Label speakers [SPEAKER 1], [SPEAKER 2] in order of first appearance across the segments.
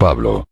[SPEAKER 1] Pablo.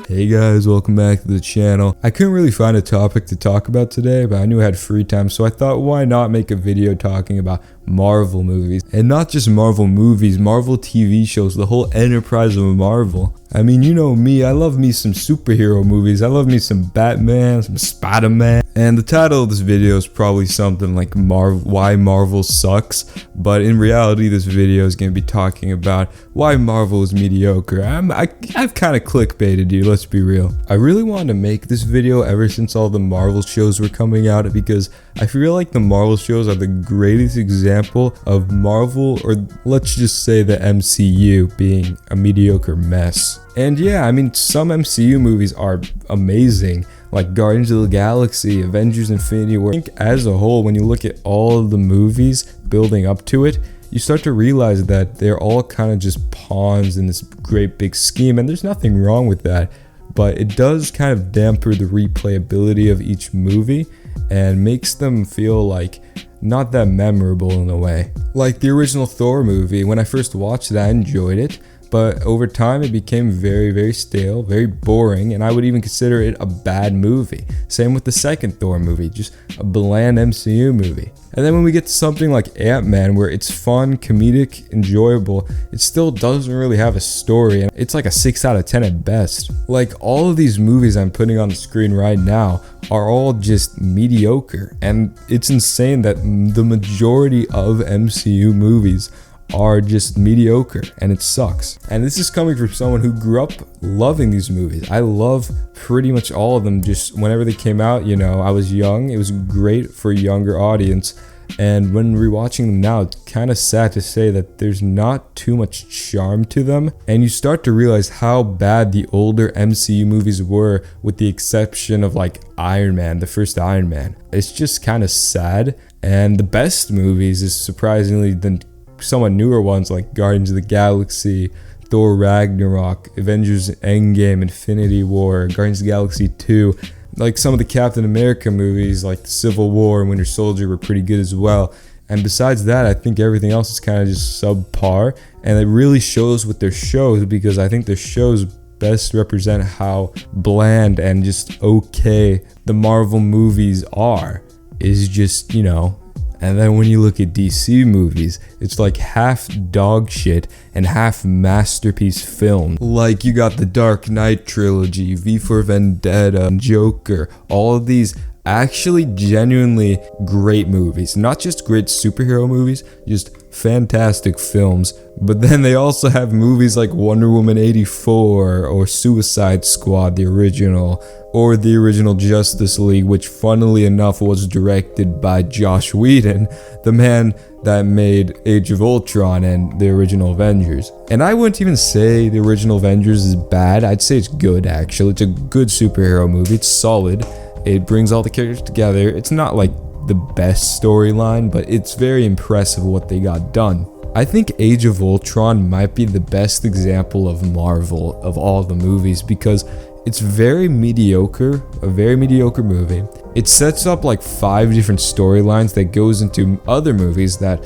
[SPEAKER 2] Hey guys, welcome back to the channel. I couldn't really find a topic to talk about today, but I knew I had free time, so I thought, why not make a video talking about Marvel movies? And not just Marvel movies, Marvel TV shows, the whole enterprise of Marvel. I mean, you know me, I love me some superhero movies. I love me some Batman, some Spider-Man. And the title of this video is probably something like Why Marvel Sucks. But in reality, this video is going to be talking about why Marvel is mediocre. I've kind of clickbaited you, let's be real. I really wanted to make this video ever since all the Marvel shows were coming out, because I feel like the Marvel shows are the greatest example of Marvel, or let's just say the MCU, being a mediocre mess. And yeah, I mean, some MCU movies are amazing, like Guardians of the Galaxy, Avengers Infinity War. I think as a whole, when you look at all of the movies building up to it, you start to realize that they're all kind of just pawns in this great big scheme, and there's nothing wrong with that. But it does kind of damper the replayability of each movie and makes them feel like not that memorable in a way. Like the original Thor movie, when I first watched it, I enjoyed it. But over time, it became very, very stale, very boring, and I would even consider it a bad movie. Same with the second Thor movie, just a bland MCU movie. And then when we get to something like Ant-Man, where it's fun, comedic, enjoyable, it still doesn't really have a story, and it's like a 6 out of 10 at best. Like, all of these movies I'm putting on the screen right now are all just mediocre, and it's insane that the majority of MCU movies are just mediocre, and it sucks. And this is coming from someone who grew up loving these movies. I love pretty much all of them. Just whenever they came out, you know, I was young, it was great for a younger audience, and when rewatching them now, it's kind of sad to say that there's not too much charm to them, and you start to realize how bad the older MCU movies were, with the exception of like Iron Man, the first Iron Man. It's just kind of sad. And the best movies is surprisingly the somewhat newer ones, like Guardians of the Galaxy, Thor Ragnarok, Avengers Endgame, Infinity War, Guardians of the Galaxy 2. Like some of the Captain America movies, like the Civil War and Winter Soldier, were pretty good as well. And besides that, I think everything else is kind of just subpar, and it really shows with their shows, because I think their shows best represent how bland and just okay the Marvel movies are. Is just, you know. And then when you look at DC movies, it's like half dog shit and half masterpiece film. Like you got the Dark Knight trilogy, V for Vendetta, Joker, all of these actually genuinely great movies. Not just great superhero movies, just fantastic films. But then they also have movies like Wonder Woman 84 or Suicide Squad, the original, or the original Justice League, which funnily enough was directed by Joss Whedon, the man that made Age of Ultron and the original Avengers. And I wouldn't even say the original Avengers is bad. I'd say it's good, actually. It's a good superhero movie. It's solid. It brings all the characters together. It's not like the best storyline, but it's very impressive what they got done. I think Age of Ultron might be the best example of Marvel of all the movies, because it's very mediocre, a very mediocre movie. It sets up like 5 different storylines that goes into other movies that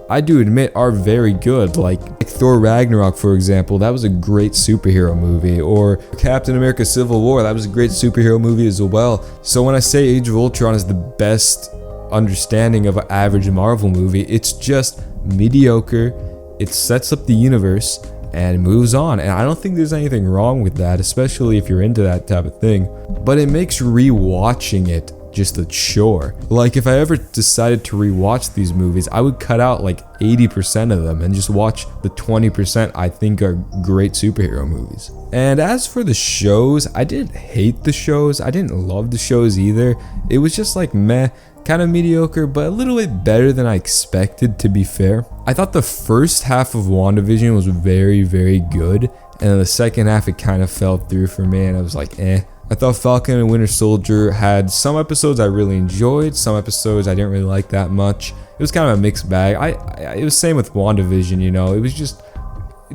[SPEAKER 2] I do admit are very good, like Thor Ragnarok, for example. That was a great superhero movie. Or Captain America Civil War, that was a great superhero movie as well. So when I say Age of Ultron is the best understanding of an average Marvel movie, it's just mediocre. It sets up the universe and moves on, and I don't think there's anything wrong with that, especially if you're into that type of thing. But it makes rewatching it just a chore. Like if I ever decided to rewatch these movies, I would cut out like 80% of them and just watch the 20% I think are great superhero movies. And as for the shows, I didn't hate the shows. I didn't love the shows either. It was just like meh, kind of mediocre, but a little bit better than I expected, to be fair. I thought the first half of WandaVision was very, very good, and then the second half it kind of fell through for me, and I was like, eh. I thought Falcon and Winter Soldier had some episodes I really enjoyed, some episodes I didn't really like that much. It was kind of a mixed bag. It was same with WandaVision, you know, it was just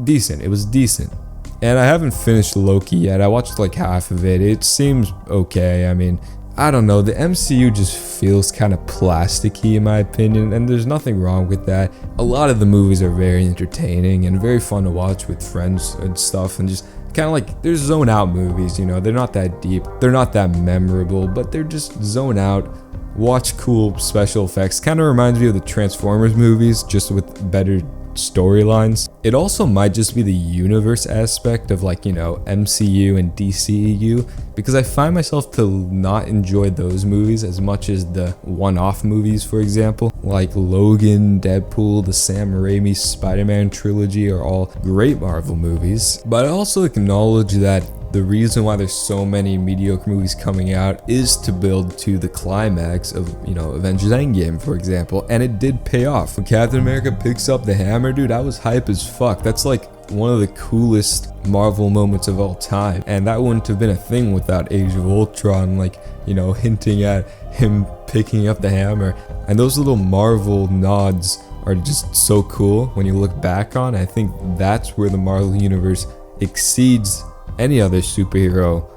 [SPEAKER 2] decent. It was decent. And I haven't finished Loki yet. I watched like half of it. It seems okay. I mean, I don't know, the MCU just feels kind of plasticky in my opinion, and there's nothing wrong with that. A lot of the movies are very entertaining and very fun to watch with friends and stuff, and just kind of like, they're zone out movies, you know, they're not that deep, they're not that memorable, but they're just zone out, watch cool special effects. Kind of reminds me of the Transformers movies, just with better storylines. It also might just be the universe aspect of, like, you know, MCU and DCEU, because I find myself to not enjoy those movies as much as the one-off movies, for example, like Logan, Deadpool, the Sam Raimi Spider-Man trilogy are all great Marvel movies. But I also acknowledge that the reason why there's so many mediocre movies coming out is to build to the climax of, you know, Avengers Endgame, for example, and it did pay off. When Captain America picks up the hammer, dude, I was hype as fuck. That's like one of the coolest Marvel moments of all time, and that wouldn't have been a thing without Age of Ultron, like, you know, hinting at him picking up the hammer. And those little Marvel nods are just so cool when you look back on. I think that's where the Marvel universe exceeds any other superhero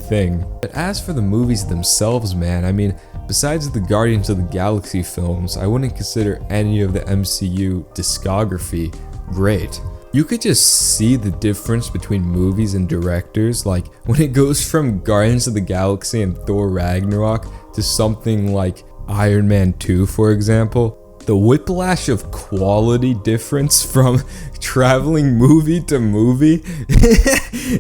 [SPEAKER 2] thing. But as for the movies themselves, man, I mean, besides the Guardians of the Galaxy films, I wouldn't consider any of the MCU discography great. You could just see the difference between movies and directors, like when it goes from Guardians of the Galaxy and Thor Ragnarok to something like Iron Man 2, for example. The whiplash of quality difference from traveling movie to movie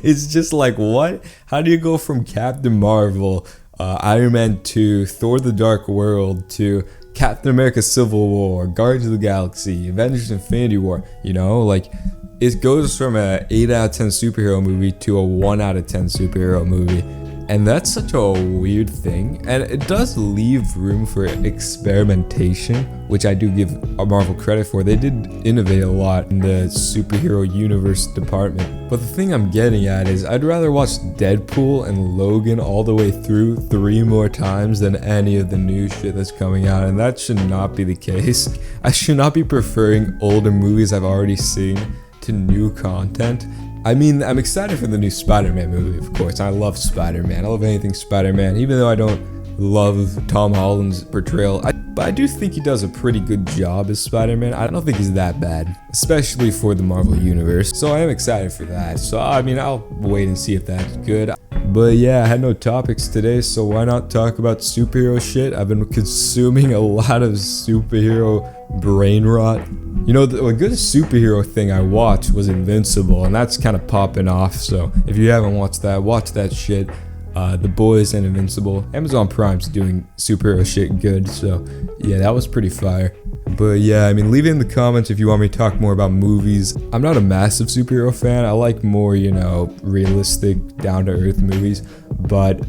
[SPEAKER 2] is just like, what? How do you go from Captain Marvel, Iron Man 2, Thor the Dark World to Captain America Civil War, Guardians of the Galaxy, Avengers Infinity War, you know? Like, it goes from a 8 out of 10 superhero movie to a 1 out of 10 superhero movie. And that's such a weird thing, and it does leave room for experimentation, which I do give Marvel credit for. They did innovate a lot in the superhero universe department. But the thing I'm getting at is I'd rather watch Deadpool and Logan all the way through 3 more times than any of the new shit that's coming out, and that should not be the case. I should not be preferring older movies I've already seen to new content. I mean, I'm excited for the new Spider-Man movie, of course. I love Spider-Man. I love anything Spider-Man, even though I don't love Tom Holland's portrayal. But I do think he does a pretty good job as Spider-Man. I don't think he's that bad, especially for the Marvel Universe. So I am excited for that. So, I mean, I'll wait and see if that's good. But yeah, I had no topics today, so why not talk about superhero shit? I've been consuming a lot of superhero brain rot. You know, a good superhero thing I watched was Invincible, and that's kind of popping off. So if you haven't watched that, watch that shit. The Boys and Invincible. Amazon Prime's doing superhero shit good, so yeah, that was pretty fire. But yeah, I mean, leave it in the comments if you want me to talk more about movies. I'm not a massive superhero fan. I like more, you know, realistic, down-to-earth movies. But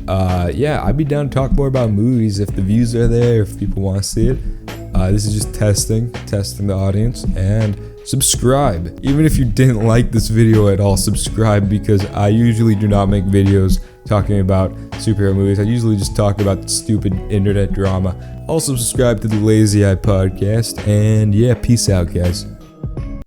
[SPEAKER 2] yeah, I'd be down to talk more about movies if the views are there, if people want to see it. This is just testing the audience, and subscribe. Even if you didn't like this video at all, subscribe, because I usually do not make videos talking about superhero movies. I usually just talk about stupid internet drama. Also subscribe to the Lazy Eye podcast, and yeah, peace out, guys.